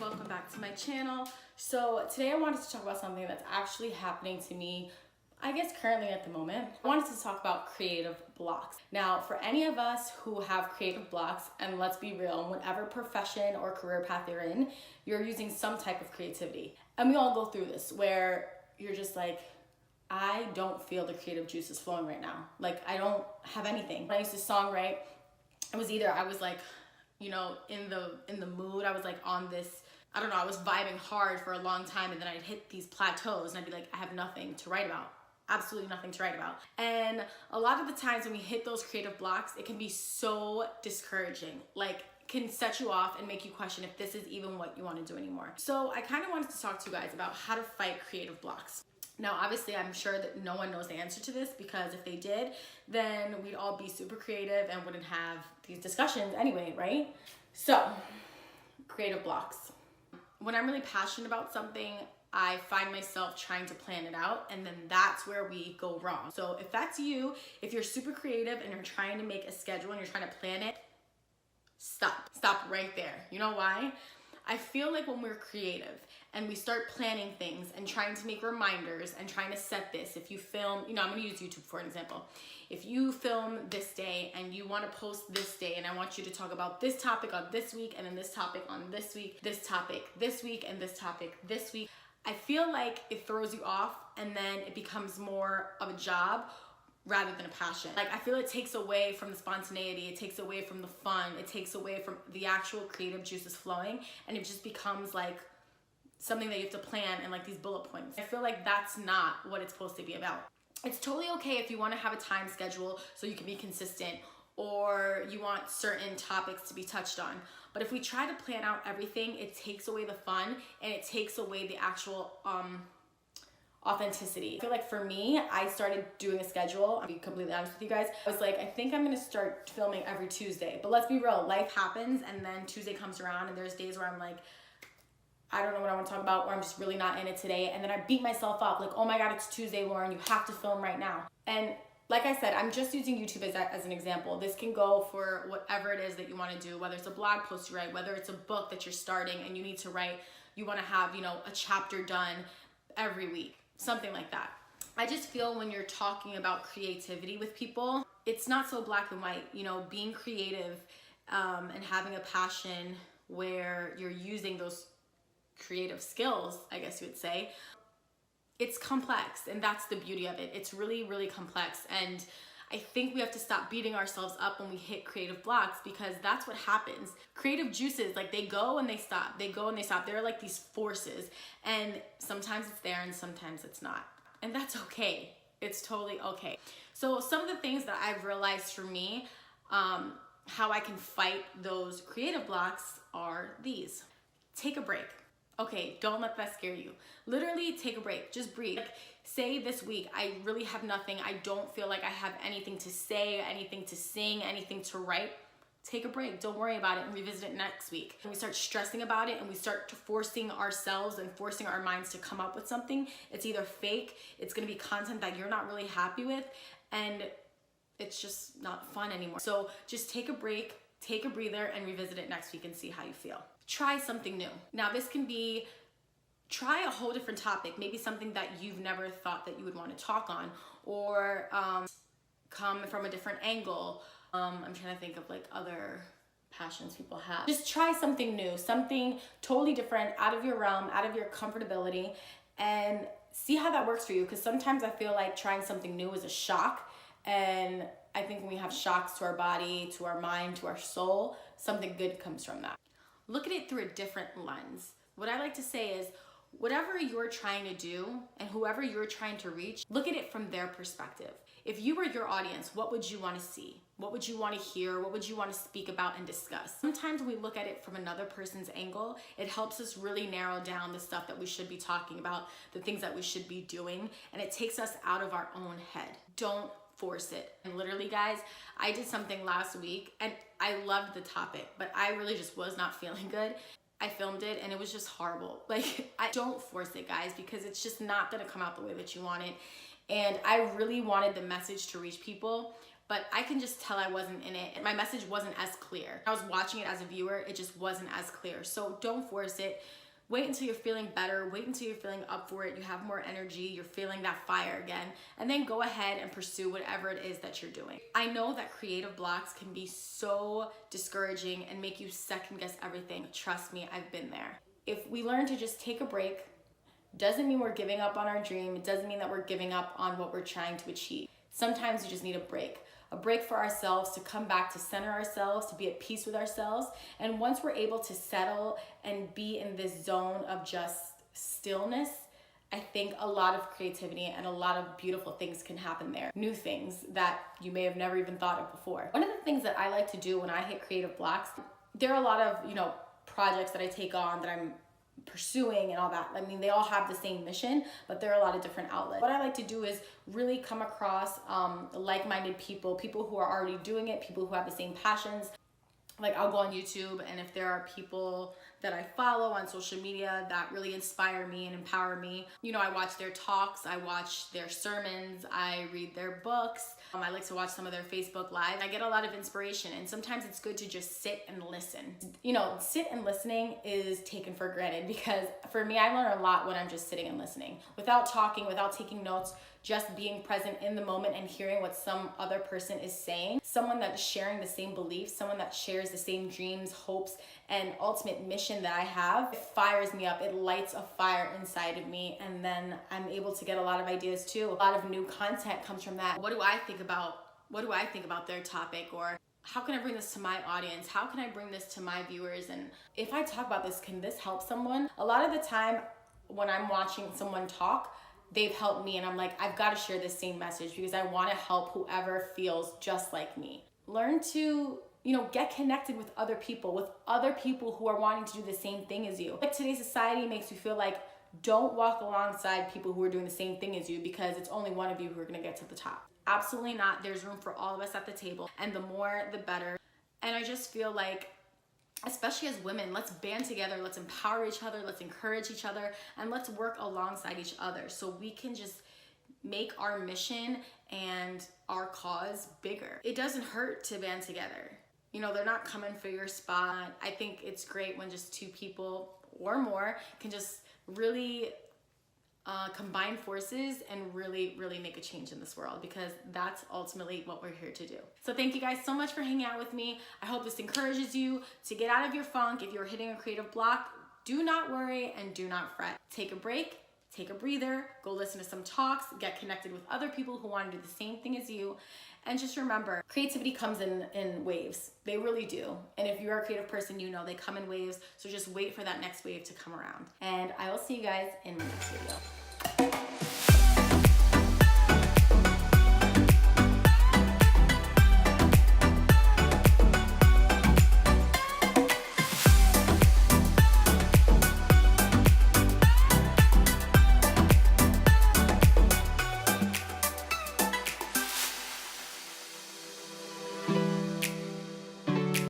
welcome back to my channel. So today I wanted to talk about something that's actually happening to me, I guess currently at the moment. I wanted to talk about creative blocks. Now, for any of us who have creative blocks, and let's be real, in whatever profession or career path you're in, you're using some type of creativity. And we all go through this where you're just like, I don't feel the creative juices flowing right now. Like, I don't have anything. When I used to songwrite, it was either I was like, you know, in the mood, I was like on this, I don't know, I was vibing hard for a long time, and then I'd hit these plateaus and I'd be like, I have nothing to write about. Absolutely nothing to write about. And a lot of the times when we hit those creative blocks, it can be so discouraging. Like, can set you off and make you question if this is even what you want to do anymore. So I kind of wanted to talk to you guys about how to fight creative blocks. Now, obviously, I'm sure that no one knows the answer to this, because if they did, then we'd all be super creative and wouldn't have these discussions anyway, right? So, creative blocks. When I'm really passionate about something, I find myself trying to plan it out, and then that's where we go wrong. So if that's you, if you're super creative and you're trying to make a schedule and you're trying to plan it, stop right there. You know why? I feel like when we're creative and we start planning things and trying to make reminders and trying to set this, if you film, you know, I'm gonna use YouTube for an example. If you film this day and you wanna post this day, and I want you to talk about this topic on this week, and then this topic on this week, this topic this week, and this topic this week, I feel like it throws you off, and then it becomes more of a job rather than a passion. Like, I feel it takes away from the spontaneity, it takes away from the fun, it takes away from the actual creative juices flowing, and it just becomes like something that you have to plan and like these bullet points. I feel like that's not what it's supposed to be about. It's totally okay if you want to have a time schedule so you can be consistent, or you want certain topics to be touched on. But if we try to plan out everything, it takes away the fun and it takes away the actual authenticity. I feel like for me, I started doing a schedule. I'll be completely honest with you guys. I was like, I think I'm gonna start filming every Tuesday. But let's be real, life happens, and then Tuesday comes around and there's days where I'm like, I don't know what I want to talk about, or I'm just really not in it today. And then I beat myself up like, oh my God, it's Tuesday, Lauren, you have to film right now. And like I said, I'm just using YouTube as an example. This can go for whatever it is that you want to do, whether it's a blog post you write, whether it's a book that you're starting and you need to write, you want to have, you know, a chapter done every week, something like that. I just feel when you're talking about creativity with people, it's not so black and white. You know, being creative and having a passion where you're using those creative skills, I guess you would say, it's complex, and that's the beauty of it. It's really, really complex, and I think we have to stop beating ourselves up when we hit creative blocks, because that's what happens. Creative juices, like, they go and they stop. They go and they stop. They're like these forces, and sometimes it's there and sometimes it's not. And that's okay. It's totally okay. So some of the things that I've realized for me, how I can fight those creative blocks are these. Take a break. Okay, don't let that scare you. Literally take a break, just breathe. Like, say this week, I really have nothing. I don't feel like I have anything to say, anything to sing, anything to write. Take a break, don't worry about it, and revisit it next week. When we start stressing about it and we start forcing ourselves and forcing our minds to come up with something, it's either fake, it's gonna be content that you're not really happy with, and it's just not fun anymore. So just take a break, take a breather, and revisit it next week and see how you feel. Try something new. Now, this can be, try a whole different topic, maybe something that you've never thought that you would want to talk on, or come from a different angle. I'm trying to think of like other passions people have. Just try something new, something totally different, out of your realm, out of your comfortability, and see how that works for you. Because sometimes I feel like trying something new is a shock, and I think when we have shocks to our body, to our mind, to our soul, something good comes from that. Look at it through a different lens. What I like to say is, whatever you're trying to do and whoever you're trying to reach, look at it from their perspective. If you were your audience, what would you want to see? What would you want to hear? What would you want to speak about and discuss? Sometimes when we look at it from another person's angle, it helps us really narrow down the stuff that we should be talking about, the things that we should be doing, and it takes us out of our own head. Don't force it. And literally, guys, I did something last week and I loved the topic, but I really just was not feeling good. I filmed it and it was just horrible. Like, I don't force it, guys, because it's just not gonna come out the way that you want it. And I really wanted the message to reach people, but I can just tell I wasn't in it. My message wasn't as clear. I was watching it as a viewer, it just wasn't as clear. So don't force it. Wait until you're feeling better. Wait until you're feeling up for it. You have more energy. You're feeling that fire again. And then go ahead and pursue whatever it is that you're doing. I know that creative blocks can be so discouraging and make you second guess everything. Trust me, I've been there. If we learn to just take a break, doesn't mean we're giving up on our dream. It doesn't mean that we're giving up on what we're trying to achieve. Sometimes you just need a break for ourselves, to come back, to center ourselves, to be at peace with ourselves. And once we're able to settle and be in this zone of just stillness, I think a lot of creativity and a lot of beautiful things can happen there. New things that you may have never even thought of before. One of the things that I like to do when I hit creative blocks, there are a lot of, projects that I take on that I'm pursuing and all that. I mean, they all have the same mission, but there are a lot of different outlets. What I like to do is really come across like-minded people who are already doing it, people who have the same passions. Like, I'll go on YouTube, and if there are people that I follow on social media that really inspire me and empower me, I watch their talks, I watch their sermons, I read their books. I like to watch some of their Facebook Live. I get a lot of inspiration, and sometimes it's good to just sit and listen. Sit and listening is taken for granted, because for me, I learn a lot when I'm just sitting and listening. Without talking, without taking notes, just being present in the moment and hearing what some other person is saying. Someone that's sharing the same beliefs, someone that shares the same dreams, hopes, and ultimate mission that I have, it fires me up. It lights a fire inside of me, and then I'm able to get a lot of ideas too. A lot of new content comes from that. What do I think about their topic? Or how can I bring this to my audience? How can I bring this to my viewers? And if I talk about this, can this help someone? A lot of the time when I'm watching someone talk, they've helped me, and I'm like, I've got to share this same message because I want to help whoever feels just like me. Learn to, get connected with other people who are wanting to do the same thing as you. Like, today's society makes you feel like, don't walk alongside people who are doing the same thing as you because it's only one of you who are going to get to the top. Absolutely not. There's room for all of us at the table, and the more, the better. And I just feel like, especially as women, let's band together, let's empower each other, let's encourage each other, and let's work alongside each other so we can just make our mission and our cause bigger. It doesn't hurt to band together. They're not coming for your spot. I think it's great when just two people or more can just really combine forces and really, really make a change in this world, because that's ultimately what we're here to do. So thank you guys so much for hanging out with me. I hope this encourages you to get out of your funk. If you're hitting a creative block, do not worry and do not fret. Take a break, take a breather, go listen to some talks, get connected with other people who want to do the same thing as you. And just remember, creativity comes in waves. They really do. And if you're a creative person, they come in waves. So just wait for that next wave to come around. And I will see you guys in the next video.